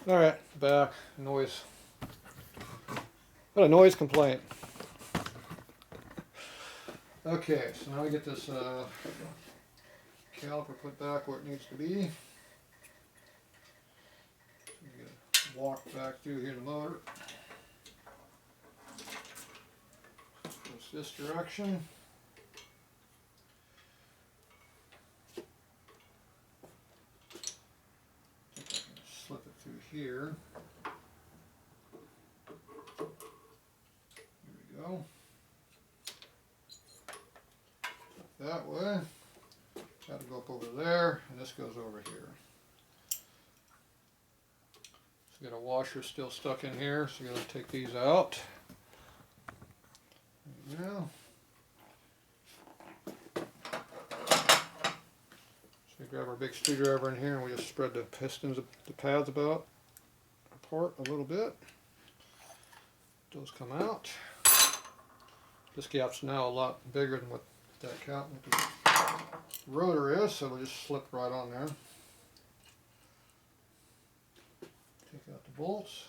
Alright, back. Noise. What a noise complaint. Okay, so now we get this caliper put back where it needs to be. Get a walk back through here in the motor. Goes this direction. Slip it through here. Here we go. That way. Got to go up over there, and this goes over here. So we got a washer still stuck in here, so we're going to take these out. There we go. So we grab our big screwdriver in here, and we just spread the pistons, the pads apart a little bit. Those come out. This gap's now a lot bigger than what that cap with the rotor is, so we'll just slip right on there. Take out the bolts.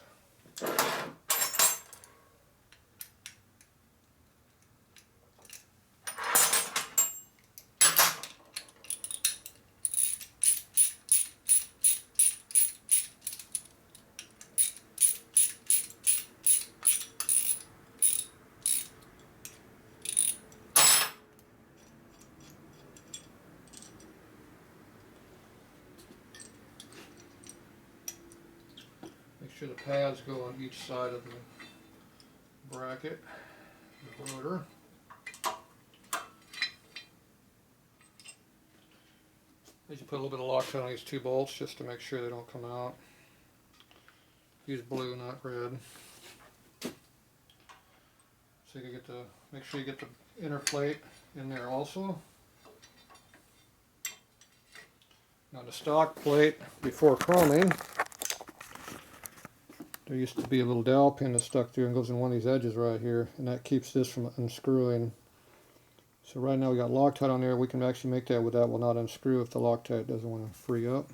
Make sure the pads go on each side of the bracket, the rotor. I usually put a little bit of Loctite on these two bolts just to make sure they don't come out. Use blue, not red. So you get the, make sure you get the inner plate in there also. Now the stock plate, before chroming, there used to be a little dowel pin that stuck through and goes in one of these edges right here, and that keeps this from unscrewing. So right now we got Loctite on there. We can actually make that with that will not unscrew if the Loctite doesn't want to free up.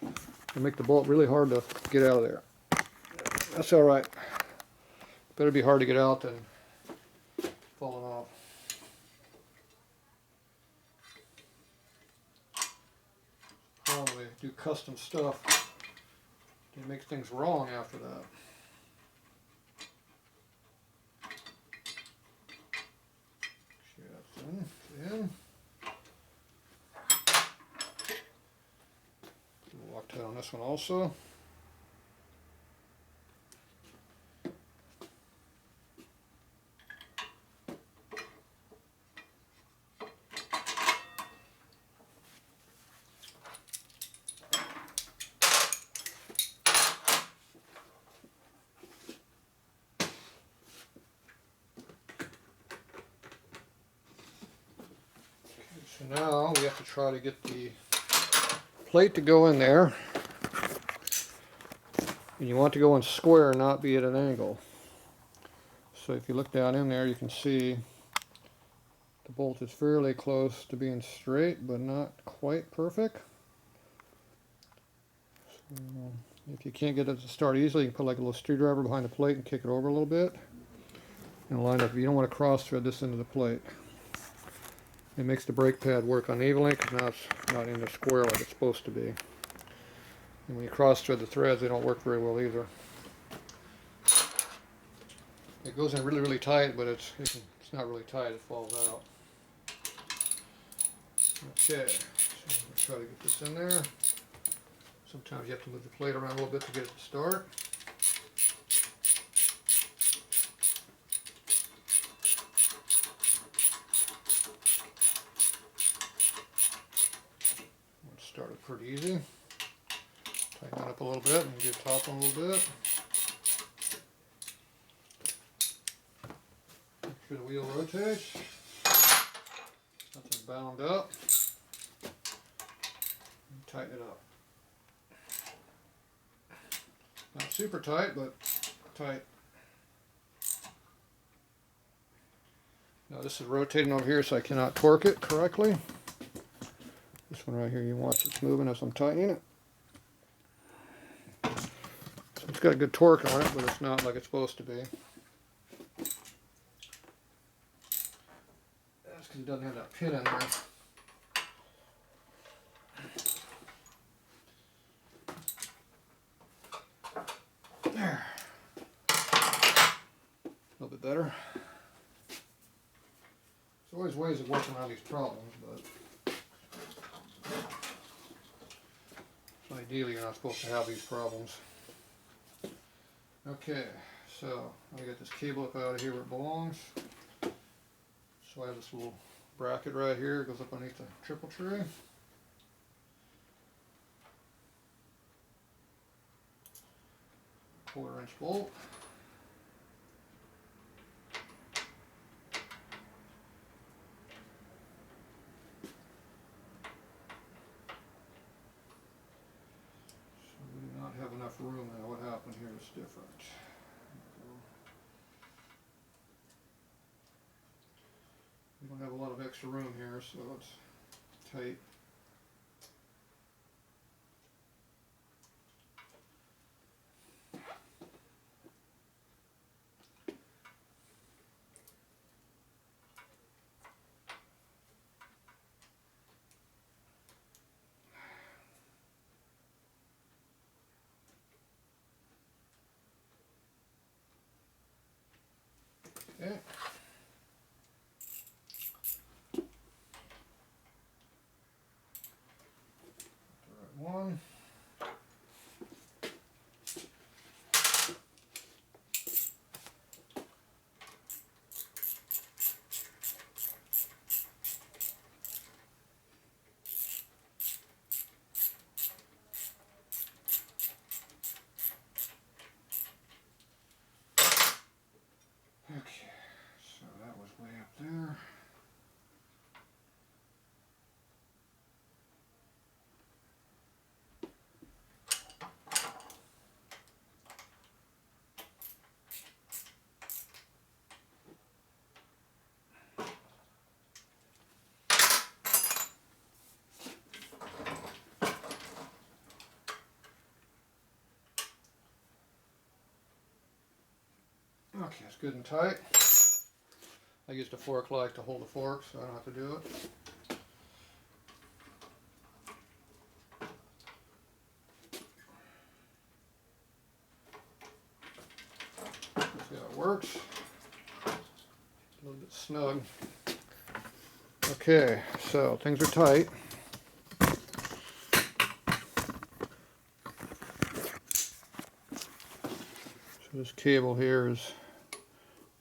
And make the bolt really hard to get out of there. That's all right. Better be hard to get out than falling off. When they do custom stuff, they make things wrong after that. In. Loctite on this one also. So now we have to try to get the plate to go in there, and you want to go in square, not be at an angle. So if you look down in there, you can see the bolt is fairly close to being straight, but not quite perfect. So if you can't get it to start easily, you can put like a little screwdriver behind the plate and kick it over a little bit and line up. You don't want to cross thread this into the plate. It makes the brake pad work unevenly because now it's not in the square like it's supposed to be. And when you cross thread the threads, they don't work very well either. It goes in really, really tight, but it's not really tight, it falls out. Okay, so we'll try to get this in there. Sometimes you have to move the plate around a little bit to get it to start. Started pretty easy. Tighten that up a little bit and get top on a little bit. Make sure the wheel rotates. Nothing's bound up. And tighten it up. Not super tight, but tight. Now this is rotating over here, so I cannot torque it correctly. This one right here, you watch it's moving as I'm tightening it. got a good torque on it, but it's not like it's supposed to be. That's because it doesn't have that pin in there. There. A little bit better. There's always ways of working around these problems, but ideally you're not supposed to have these problems. Okay, so I get this cable up out of here where it belongs. So I have this little bracket right here, it goes up underneath the triple tray. Quarter-inch bolt. So we do not have enough room now. What happened here is different. We don't have a lot of extra room here, so it's tight. Okay. One. Okay, so that was way up there. Okay, it's good and tight. I used a fork like to hold the fork, so I don't have to do it. See how it works. A little bit snug. Okay, so things are tight. So this cable here is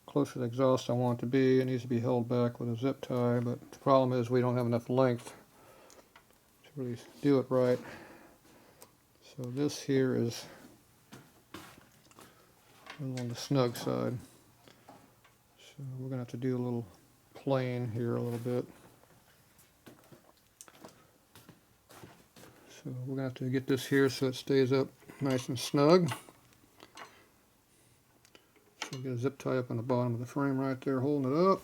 close to the exhaust I want it to be. It needs to be held back with a zip tie, but the problem is we don't have enough length to really do it right. So this here is a little on the snug side. So we're going to have to do a little plane here a little bit. So we're going to have to get this here so it stays up nice and snug. So get a zip tie up on the bottom of the frame right there holding it up.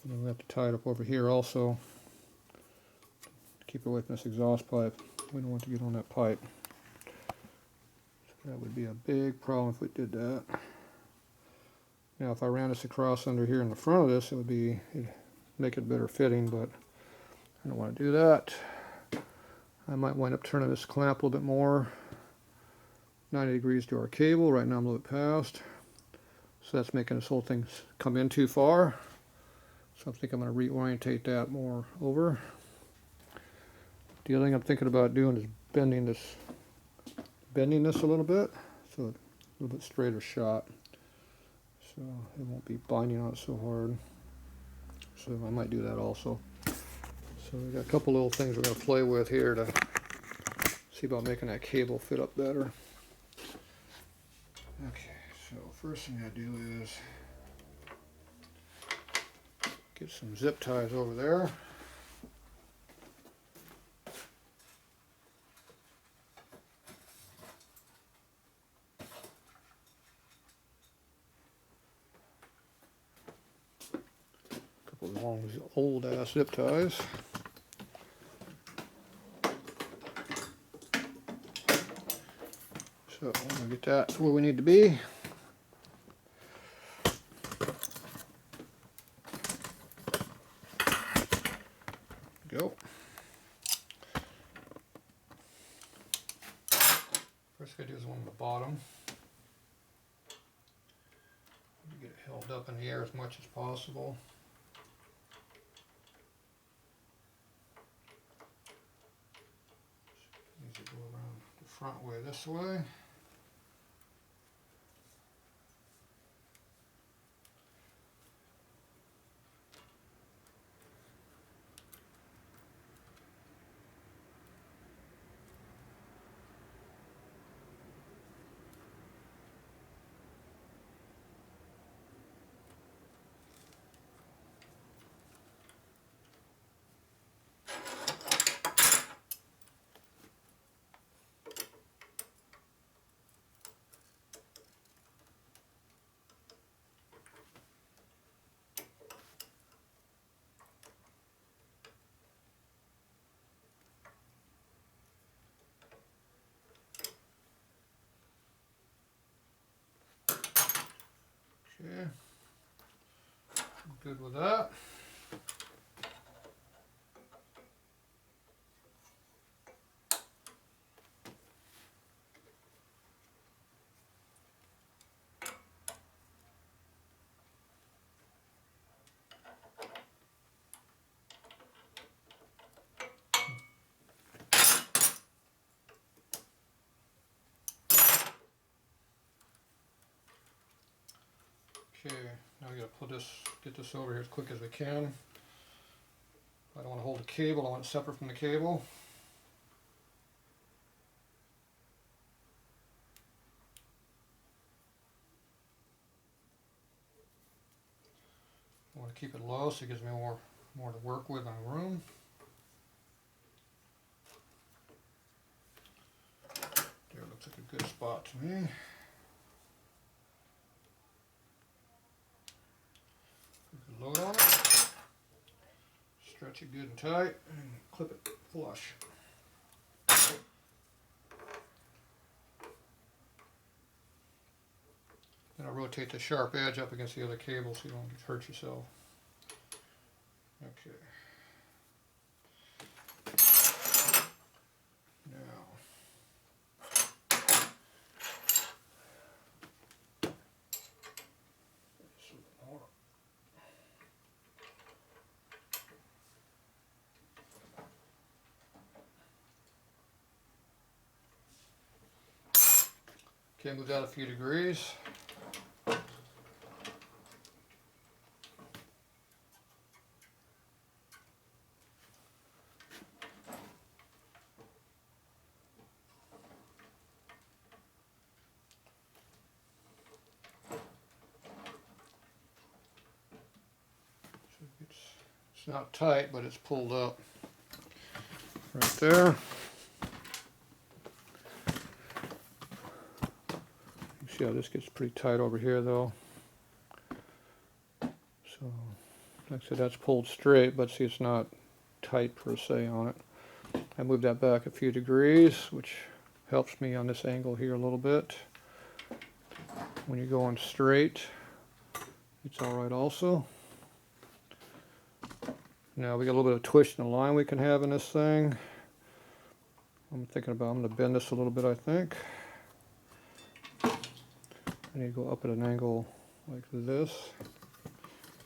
And then we have to tie it up over here also to keep it away from this exhaust pipe. We don't want to get on that pipe. So that would be a big problem if we did that. Now if I ran this across under here in the front of this, it'd make it better fitting, but I don't want to do that. I might wind up turning this clamp a little bit more, 90 degrees to our cable. Right now I'm a little bit past, so that's making this whole thing come in too far. So I think I'm going to reorientate that more over. The other thing I'm thinking about doing is bending this a little bit, so a little bit straighter shot, so it won't be binding on it so hard. So I might do that also. So we got a couple little things we're going to play with here to see about making that cable fit up better. Okay, so first thing I do is get some zip ties over there. A couple old ass zip ties. So I'm gonna get that where we need to be. Go. First I gotta do is one on the bottom. Get it held up in the air as much as possible. Easy to go around the front way this way. Okay, I'm good with that. Okay, now we gotta get this over here as quick as we can. I don't want to hold the cable, I want it separate from the cable. I want to keep it low so it gives me more to work with on room. There looks like a good spot to me. Put the load on it. Stretch it good and tight and clip it flush. Then I'll rotate the sharp edge up against the other cable so you don't hurt yourself. Okay. Now, okay, move that a few degrees. It's not tight, but it's pulled up right there. You see how this gets pretty tight over here though. So, like I said, that's pulled straight, but see it's not tight per se on it. I moved that back a few degrees, which helps me on this angle here a little bit. When you're going straight, it's alright also. Now we got a little bit of twist in the line we can have in this thing. I'm going to bend this a little bit, I think. I need to go up at an angle like this.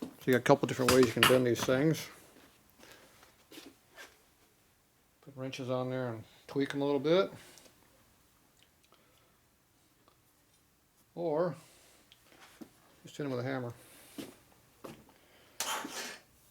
So you got a couple different ways you can bend these things. Put wrenches on there and tweak them a little bit. Or just hit them with a hammer.